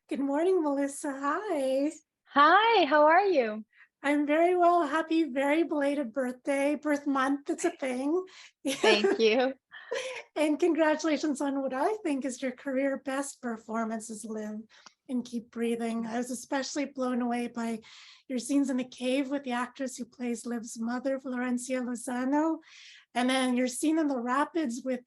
Good morning, Melissa. Hi. Hi, how are you? I'm very well. Happy, very belated birthday, birth month. It's a thing. Thank you. And congratulations on what I think is your career best performance as Liv in Keep Breathing. I was especially blown away by your scenes in the cave with the actress who plays Liv's mother, Florencia Lozano. And then your scene in the rapids with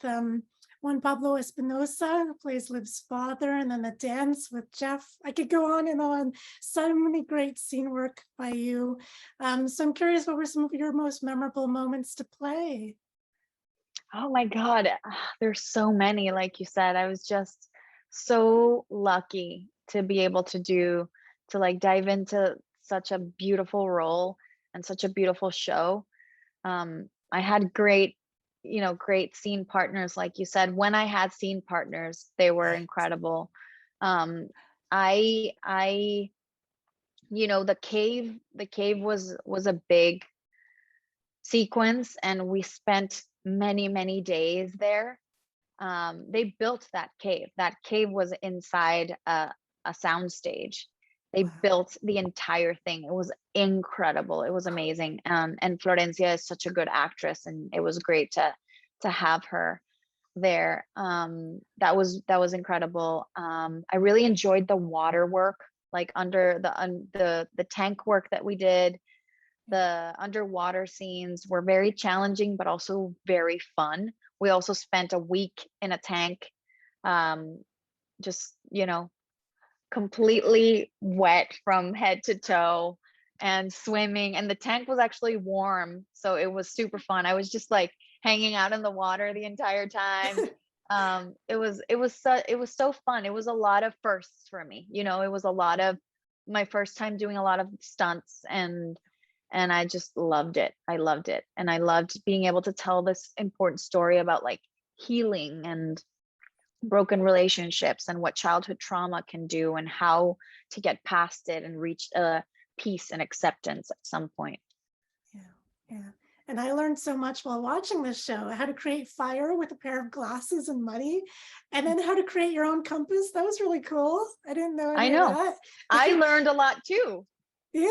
Juan Pablo Espinosa, who plays Liv's father, and then the dance with Jeff. I could go on and on. So many great scene work by you. So I'm curious, what were some of your most memorable moments to play? Oh my God, there's so many, like you said. I was just so lucky to be able to like dive into such a beautiful role and such a beautiful show. I had great scene partners, like you said. When I had scene partners, they were Right. incredible. Um, I, the cave was a big sequence, and we spent many days there. They built that cave. That cave was inside a sound stage. They Wow. built the entire thing. It was incredible. It was amazing. And Florencia is such a good actress, and it was great to have her there. That was incredible. I really enjoyed the water work, like under the tank work that we did. The underwater scenes were very challenging, but also very fun. We also spent a week in a tank, um, just, completely wet from head to toe and swimming. And the tank was actually warm. So it was super fun. I was just like hanging out in the water the entire time. It was so fun. It was a lot of firsts for me. It was a lot of my first time doing a lot of stunts, and I just loved it. I loved it. And I loved being able to tell this important story about like healing and broken relationships and what childhood trauma can do and how to get past it and reach peace and acceptance at some point. Yeah, yeah. And I learned so much while watching this show, how to create fire with a pair of glasses and money, and then how to create your own compass. That was really cool. I didn't know I any of know. that. I learned a lot too. Yeah,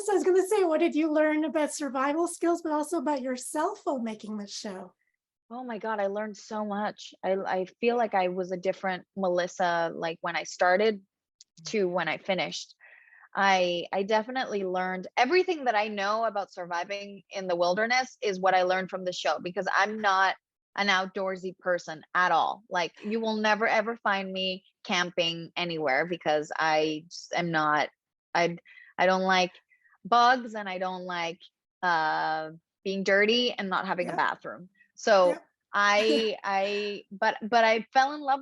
so I was going to say, what did you learn about survival skills, but also about yourself while making this show? Oh my God, I learned so much. I feel like I was a different Melissa, like when I started to when I finished. I definitely learned everything that I know about surviving in the wilderness is what I learned from the show, because I'm not an outdoorsy person at all. Like, you will never ever find me camping anywhere because I just am not. I I don't like bugs, and I don't like uh being dirty and not having a Yep, bathroom. So yep. but I fell in love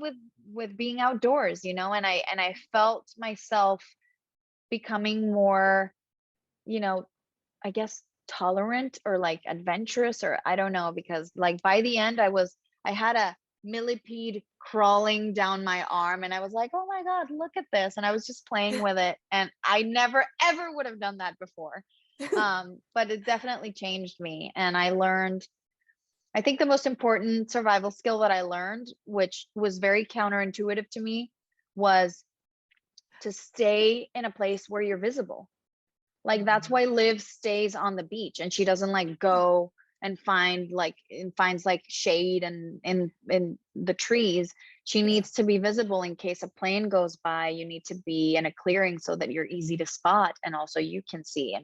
with being outdoors, and I felt myself becoming more, you know, I guess tolerant or like adventurous, or I don't know, because like by the end I had a millipede crawling down my arm, and I was like, "Oh my God, look at this." And I was just playing with it, and I never ever would have done that before. But it definitely changed me, and I think the most important survival skill that I learned, which was very counterintuitive to me, was to stay in a place where you're visible. Like, that's Mm. why Liv stays on the beach, and she doesn't like go and finds like shade and in the trees. She Yeah, needs to be visible in case a plane goes by. You need to be in a clearing so that you're easy to spot, and also you can see.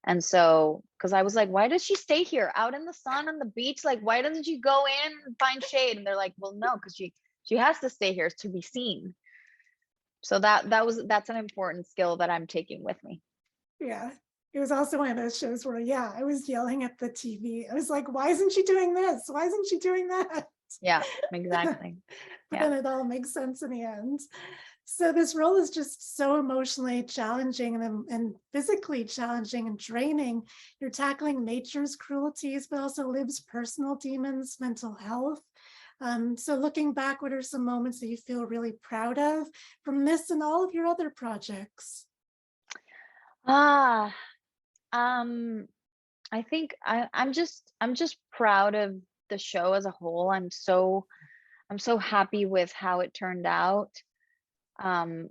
And so, because I was like, why does she stay here out in the sun on the beach? Like, why doesn't she go in and find shade? And they're like, well, no, because she has to stay here to be seen. So that's an important skill that I'm taking with me. yeah. It was also one of those shows where, yeah, I was yelling at the TV. I was like, why isn't she doing this? Why isn't she doing that? Yeah, exactly. But Yeah. then it all makes sense in the end. So this role is just so emotionally challenging and physically challenging and draining. You're tackling nature's cruelties, but also Liv's personal demons, mental health. So looking back, what are some moments that you feel really proud of from this and all of your other projects? Ah, um, I think I'm just proud of the show as a whole. I'm so happy with how it turned out. Um,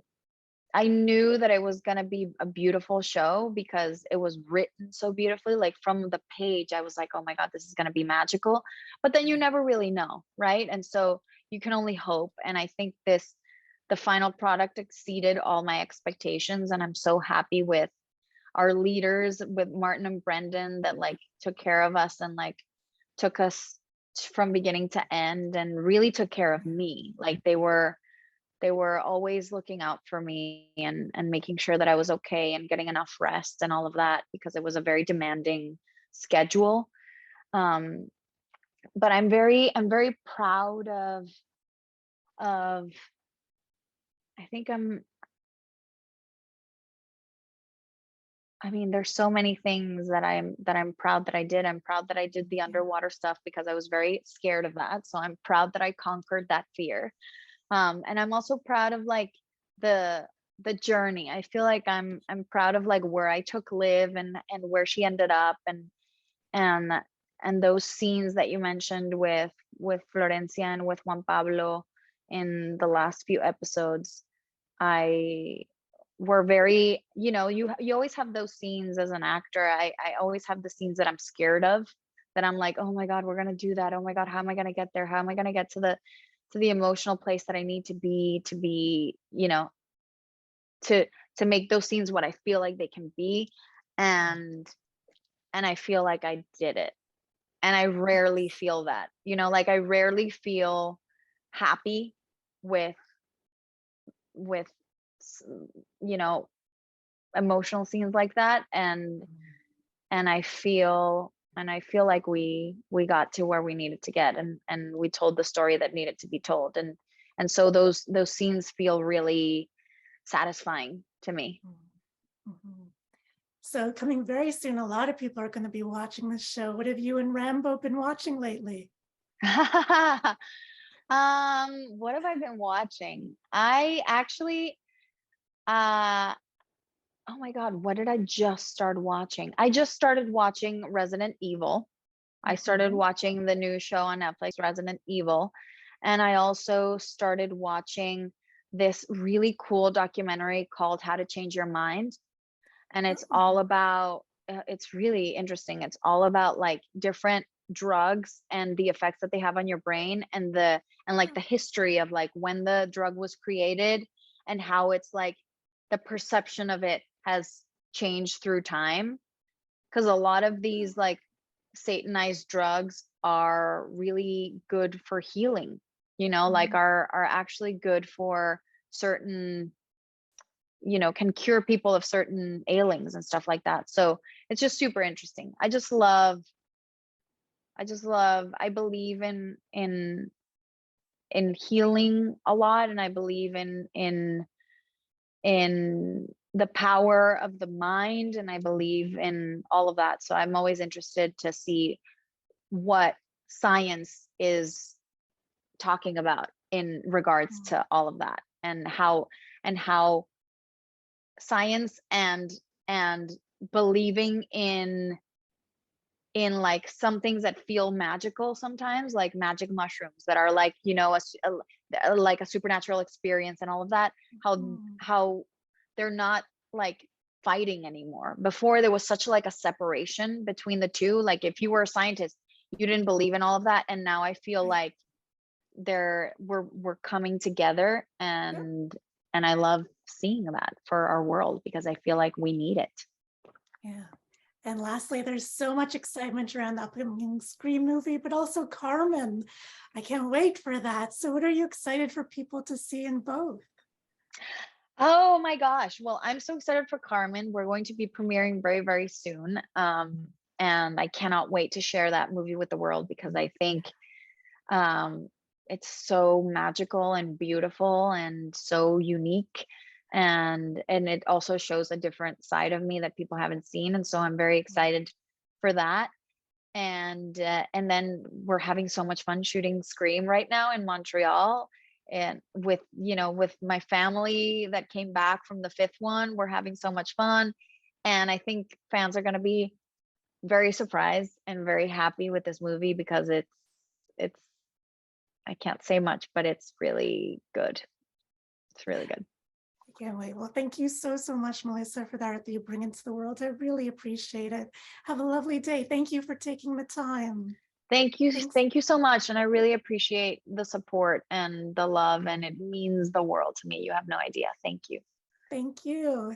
I knew that it was gonna be a beautiful show because it was written so beautifully. Like from the page, I was like, oh my God, this is gonna be magical. But then you never really know, right? And so you can only hope. And I think the final product exceeded all my expectations. And I'm so happy with our leaders, with Martin and Brendan, that like took care of us and like took us from beginning to end and really took care of me. Like they were always looking out for me and making sure that I was okay and getting enough rest and all of that, because it was a very demanding schedule. Um, but I'm very proud of I think I mean, there's so many things that I'm proud that I did. I'm proud that I did the Yeah. underwater stuff because I was very scared of that. So I'm proud that I conquered that fear. And I'm also proud of like the the journey. I feel like I'm proud of like where I took Liv and where she ended up, and and those scenes that you mentioned with Florencia and with Juan Pablo in the last few episodes. I were very, you always have those scenes as an actor. I always have the scenes that I'm scared of, that I'm like, oh my God, we're gonna do that. Oh my God, how am I gonna get there? How am I gonna get to the emotional place that I need to be, to to make those scenes what I feel like they can be. And I feel like I did it. And I rarely feel that, like I rarely feel happy with with s- you know emotional scenes like that. And I feel like we got to where we needed to get, and we told the story that needed to be told. And so those scenes feel really satisfying to me. Mhm. So coming very soon, a lot of people are going to be watching this show. What have you and Rambo been watching lately? What have I been watching? I actually uh oh my God, what did I just start watching? I just started watching Resident Evil. I started Mhm. watching the new show on Netflix, Resident Evil. And I also started watching this really cool documentary called How to Change Your Mind. And it's all Oh, about, it's really interesting. It's all about like different drugs and the effects that they have on your brain, and like the history of like when the drug was created, and how it's like the perception of it has changed through time. Because a lot of these like satanized drugs are really good for healing, like mhm. are actually good for certain, can cure people of certain ailings and stuff like that. So it's just super interesting. I believe in healing a lot, and I believe in the power of the mind, and I believe in all of that. So I'm always interested to see what science is talking about in regards Mm, to all of that, and how science and believing in like some things that feel magical sometimes, like magic mushrooms that are like, like a supernatural experience and all of that, mm, how they're not like fighting anymore. Before there was such like a separation between the two. Like if you were a scientist, you didn't believe in all of that. And now I feel right. like we're coming together, Yep. and I love seeing that for our world because I feel like we need it. Yeah. And lastly, there's so much excitement around the upcoming Scream movie, but also Carmen. I can't wait for that. So what are you excited for people to see in both? Oh my gosh. Well, I'm so excited for Carmen. We're going to be premiering very, very soon. And I cannot wait to share that movie with the world because I think um, it's so magical and beautiful and so unique. And it also shows a different side of me that people haven't seen. And so I'm very excited for that. And then we're having so much fun shooting Scream right now in Montreal, and with my family that came back from the fifth one. We're having so much fun, and I think fans are going to be very surprised and very happy with this movie because it's I can't say much, but it's really good. It's really good. Can't wait. Well, thank you so, so much, Melissa, for the art that you bring into the world. I really appreciate it. Have a lovely day. Thank you for taking the time. Thanks. Thank you so much, and I really appreciate the support and the love, and it means the world to me. You have no idea. Thank you. Thank you.